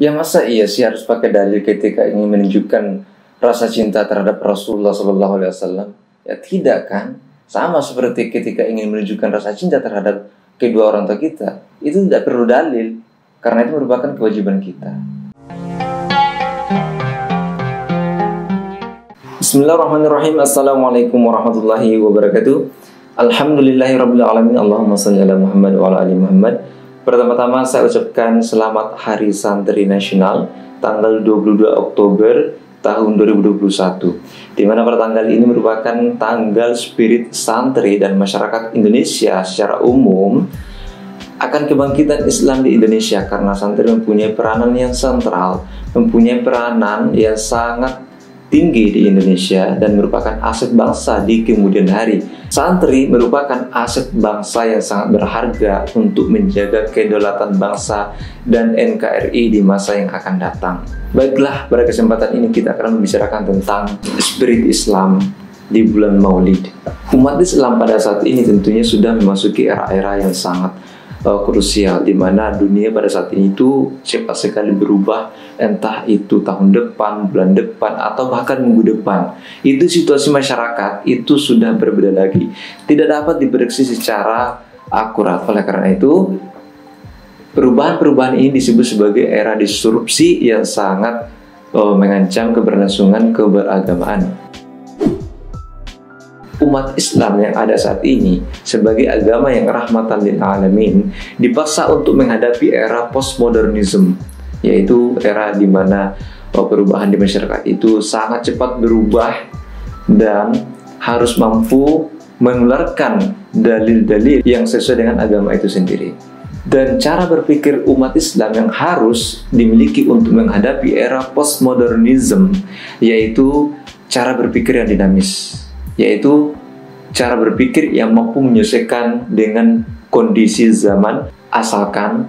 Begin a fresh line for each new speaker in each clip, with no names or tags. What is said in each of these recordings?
Ya masa iya sih harus pakai dalil ketika ingin menunjukkan rasa cinta terhadap Rasulullah SAW? Ya tidak kan? Sama seperti ketika ingin menunjukkan rasa cinta terhadap kedua orang tua kita, itu tidak perlu dalil, karena itu merupakan kewajiban kita. Bismillahirrahmanirrahim. Assalamualaikum warahmatullahi wabarakatuh. Alhamdulillahirrabbilalamin. Allahumma shalli ala Muhammad wa ala ali Muhammad. Pertama-tama saya ucapkan selamat Hari Santri Nasional tanggal 22 Oktober tahun 2021, di mana pada tanggal ini merupakan tanggal spirit santri dan masyarakat Indonesia secara umum akan kebangkitan Islam di Indonesia, karena santri mempunyai peranan yang sentral, mempunyai peranan yang sangat tinggi di Indonesia dan merupakan aset bangsa di kemudian hari. Santri merupakan aset bangsa yang sangat berharga untuk menjaga kedaulatan bangsa dan NKRI di masa yang akan datang. Baiklah, pada kesempatan ini kita akan membicarakan tentang spirit Islam di bulan Maulid. Umat Islam pada saat ini tentunya sudah memasuki era-era yang sangat krusial, di mana dunia pada saat ini itu cepat sekali berubah, entah itu tahun depan, bulan depan, atau bahkan minggu depan. Itu situasi masyarakat itu sudah berbeda lagi, tidak dapat diprediksi secara akurat. Oleh karena itu, perubahan-perubahan ini disebut sebagai era disrupsi yang sangat mengancam keberlangsungan keberagamaan. Umat Islam yang ada saat ini sebagai agama yang rahmatan lil alamin dipaksa untuk menghadapi era postmodernism, yaitu era di mana perubahan di masyarakat itu sangat cepat berubah dan harus mampu mengeluarkan dalil-dalil yang sesuai dengan agama itu sendiri. Dan cara berpikir umat Islam yang harus dimiliki untuk menghadapi era postmodernism, yaitu cara berpikir yang dinamis, yaitu cara berpikir yang mampu menyesuaikan dengan kondisi zaman, asalkan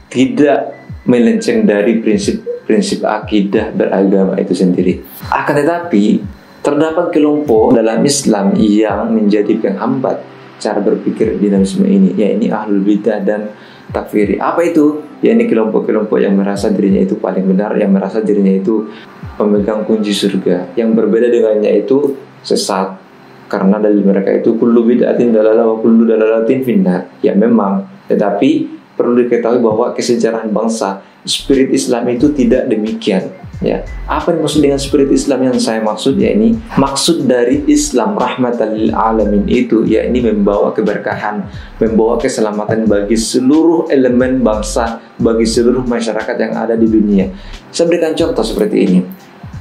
tidak melenceng dari prinsip-prinsip akidah beragama itu sendiri. Akan tetapi, terdapat kelompok dalam Islam yang menjadi penghambat cara berpikir dinamisme ini, yaitu ahlul bidah dan takfiri. Apa itu? Ini kelompok-kelompok yang merasa dirinya itu paling benar, yang merasa dirinya itu pemegang kunci surga. Yang berbeda dengannya itu sesat, karena dari mereka itu kullu bid'atin dalalah wa kullu dalalatin finnar. Ya memang, tetapi perlu diketahui bahwa kesejarahan bangsa, spirit Islam itu tidak demikian. Ya, apa yang maksud dengan spirit Islam yang saya maksud? Ya ini maksud dari Islam rahmatan lil alamin itu, ya ini membawa keberkahan, membawa keselamatan bagi seluruh elemen bangsa, bagi seluruh masyarakat yang ada di dunia. Saya berikan contoh seperti ini.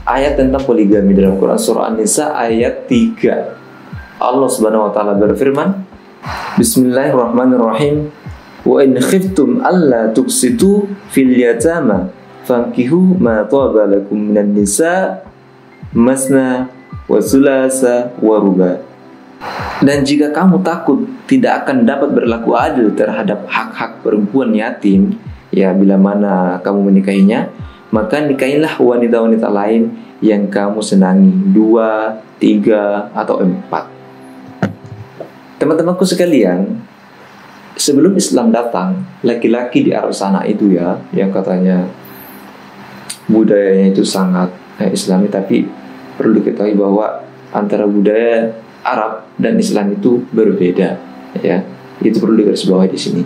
Ayat tentang poligami dalam Quran surah An-Nisa ayat 3. Allah Subhanahu wa taala berfirman, Bismillahirrahmanirrahim. Wa in khiftum alla tuqsitu fil yatama fankihu ma taba lakum minan nisa masna wa sulasa wa ruba. Dan jika kamu takut tidak akan dapat berlaku adil terhadap hak-hak perempuan yatim, ya bila mana kamu menikahinya, maka nikahilah wanita-wanita lain yang kamu senangi, 2, 3, atau 4. Teman-temanku sekalian, sebelum Islam datang, laki-laki di Arab sana itu ya, yang katanya budayanya itu sangat Islami, tapi perlu diketahui bahwa antara budaya Arab dan Islam itu berbeda, ya. Itu perlu digarisbawahi di sini.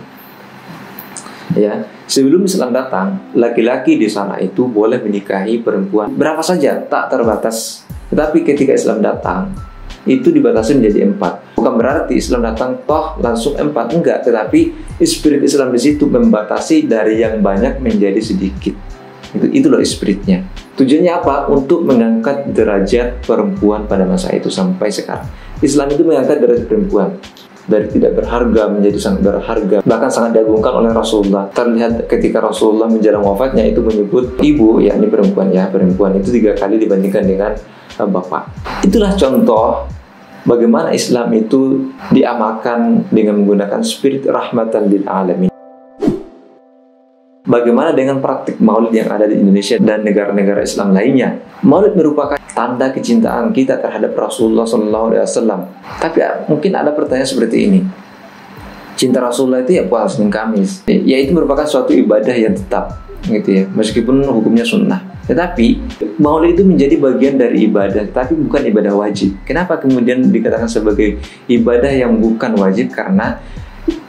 Ya, sebelum Islam datang, laki-laki di sana itu boleh menikahi perempuan berapa saja, tak terbatas. Tetapi ketika Islam datang, itu dibatasi menjadi 4. Bukan berarti Islam datang toh langsung 4, enggak. Tetapi spirit Islam di situ membatasi dari yang banyak menjadi sedikit. Itu loh spiritnya. Tujuannya apa? Untuk mengangkat derajat perempuan pada masa itu sampai sekarang. Islam itu mengangkat derajat perempuan dari tidak berharga menjadi sangat berharga, bahkan sangat diagungkan oleh Rasulullah. Terlihat ketika Rasulullah menjelang wafatnya itu menyebut ibu, yakni perempuan, ya perempuan itu 3 kali dibandingkan dengan bapak. Itulah contoh bagaimana Islam itu diamalkan dengan menggunakan spirit rahmatan lil alamin. Bagaimana dengan praktik maulid yang ada di Indonesia dan negara-negara Islam lainnya? Maulid merupakan tanda kecintaan kita terhadap Rasulullah SAW. Tapi mungkin ada pertanyaan seperti ini. Cinta Rasulullah itu ya puasa Senin Kamis. Yaitu merupakan suatu ibadah yang tetap. gitu ya, meskipun hukumnya sunnah. Tetapi maulid itu menjadi bagian dari ibadah, tapi bukan ibadah wajib. Kenapa kemudian dikatakan sebagai ibadah yang bukan wajib? Karena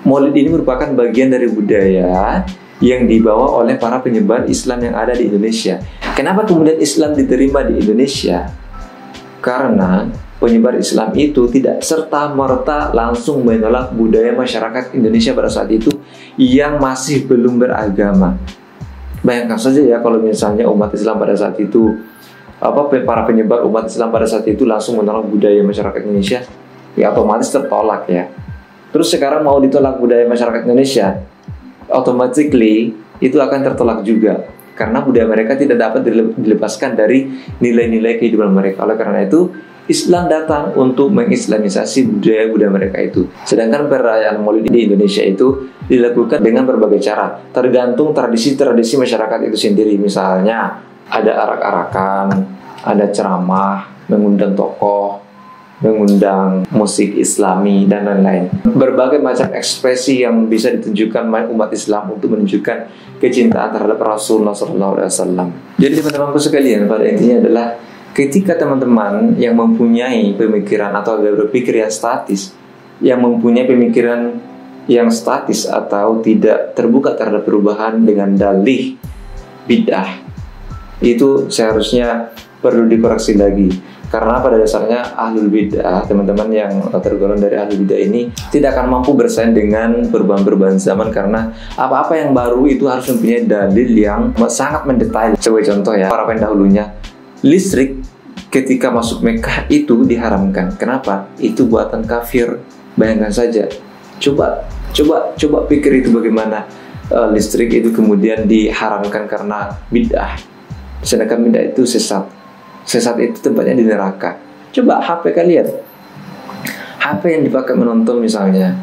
maulid ini merupakan bagian dari budaya yang dibawa oleh para penyebar Islam yang ada di Indonesia. Kenapa kemudian Islam diterima di Indonesia? Karena penyebar Islam itu tidak serta-merta langsung menolak budaya masyarakat Indonesia pada saat itu yang masih belum beragama. Bayangkan saja ya, kalau misalnya umat Islam pada saat itu, para penyebar umat Islam pada saat itu langsung menolak budaya masyarakat Indonesia, ya otomatis tertolak ya. Terus sekarang mau ditolak budaya masyarakat Indonesia, automatically itu akan tertolak juga, karena budaya mereka tidak dapat dilepaskan dari nilai-nilai kehidupan mereka. Oleh karena itu, Islam datang untuk mengislamisasi budaya-budaya mereka itu. Sedangkan perayaan Maulid di Indonesia itu dilakukan dengan berbagai cara, tergantung tradisi-tradisi masyarakat itu sendiri. Misalnya ada arak-arakan, ada ceramah, mengundang tokoh, mengundang musik Islami, dan lain-lain. Berbagai macam ekspresi yang bisa ditunjukkan umat Islam untuk menunjukkan kecintaan terhadap Rasulullah SAW. Jadi teman-temanku sekalian, pada intinya adalah ketika teman-teman yang mempunyai pemikiran atau berpikir yang statis, yang mempunyai pemikiran yang statis atau tidak terbuka terhadap perubahan dengan dalih bid'ah, itu seharusnya perlu dikoreksi lagi. Karena pada dasarnya ahlul bid'ah, teman-teman yang tergolong dari ahlul bid'ah ini tidak akan mampu bersaing dengan perubahan-perubahan zaman, karena apa-apa yang baru itu harus mempunyai dalil yang sangat mendetail. Sebagai contoh ya, para pendahulunya, listrik ketika masuk Mekah itu diharamkan. Kenapa? Itu buatan kafir. Bayangkan saja. Coba pikir itu bagaimana listrik itu kemudian diharamkan karena bid'ah. Sedangkan bid'ah itu sesat. Sesat itu tempatnya di neraka. Coba HP kalian, HP yang dipakai menonton misalnya,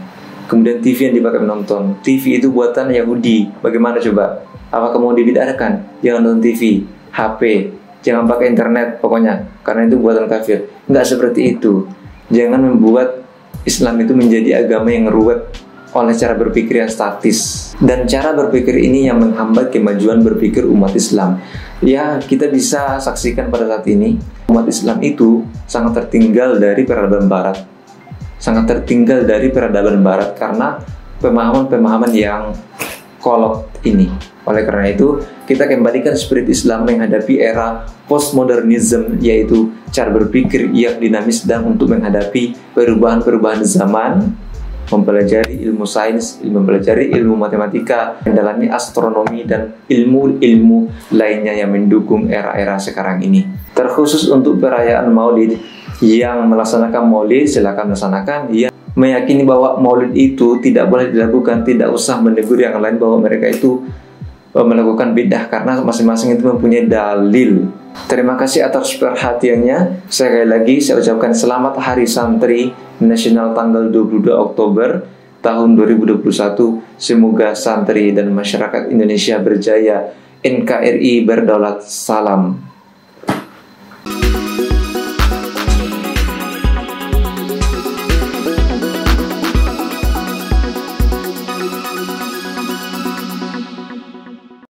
kemudian TV yang dipakai menonton. TV itu buatan Yahudi. Bagaimana coba? Apakah mau dibid'ahkan? Jangan nonton TV, HP, jangan pakai internet pokoknya, karena itu buatan kafir. Nggak seperti itu. Jangan membuat Islam itu menjadi agama yang ruwet oleh cara berpikir yang statis. Dan cara berpikir ini yang menghambat kemajuan berpikir umat Islam. Ya, kita bisa saksikan pada saat ini umat Islam itu sangat tertinggal dari peradaban barat. Sangat tertinggal dari peradaban barat karena pemahaman-pemahaman yang kolot ini. Oleh karena itu, kita kembalikan spirit Islam menghadapi era postmodernism, yaitu cara berpikir yang dinamis dan untuk menghadapi perubahan-perubahan zaman, mempelajari ilmu sains, mempelajari ilmu matematika, mendalami astronomi dan ilmu-ilmu lainnya yang mendukung era-era sekarang ini. Terkhusus untuk perayaan Maulid, yang melaksanakan Maulid silakan melaksanakan. Yang meyakini bahwa Maulid itu tidak boleh dilakukan, tidak usah menegur yang lain bahwa mereka itu melakukan bid'ah, karena masing-masing itu mempunyai dalil. Terima kasih atas perhatiannya. Sekali lagi saya ucapkan selamat Hari Santri Nasional tanggal 22 Oktober tahun 2021. Semoga santri dan masyarakat Indonesia berjaya. NKRI berdaulat. Salam.